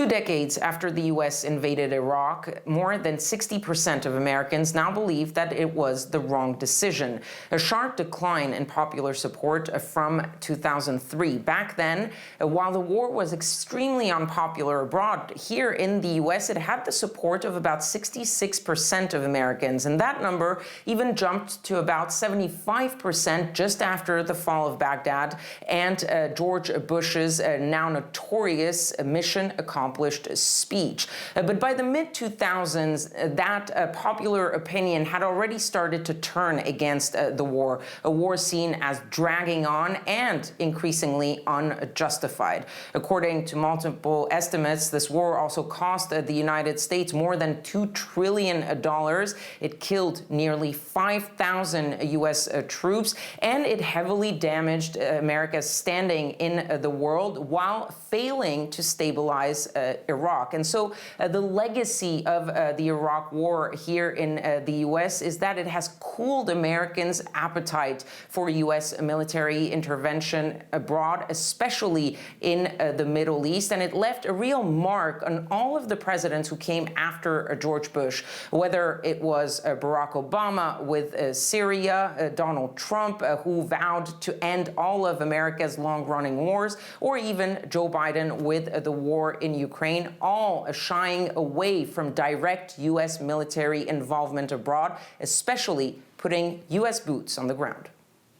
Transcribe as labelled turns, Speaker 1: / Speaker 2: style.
Speaker 1: 2 decades after the U.S. invaded Iraq, more than 60% of Americans now believe that it was the wrong decision, a sharp decline in popular support from 2003. Back then, while the war was extremely unpopular abroad, here in the U.S. it had the support of about 66% of Americans, and that number even jumped to about 75% just after the fall of Baghdad and George Bush's now notorious mission accomplished speech. But by the mid-2000s, that popular opinion had already started to turn against the war, a war seen as dragging on and increasingly unjustified. According to multiple estimates, this war also cost the United States more than $2 trillion. It killed nearly 5,000 U.S. Troops, and it heavily damaged America's standing in the world while failing to stabilize Iraq. And so the legacy of the Iraq war here in the U.S. is that it has cooled Americans' appetite for U.S. military intervention abroad, especially in the Middle East. And it left a real mark on all of the presidents who came after George Bush, whether it was Barack Obama with Syria, Donald Trump, who vowed to end all of America's long-running wars, or even Joe Biden with the war in Ukraine, all shying away from direct U.S. military involvement abroad, especially putting U.S. boots on the ground.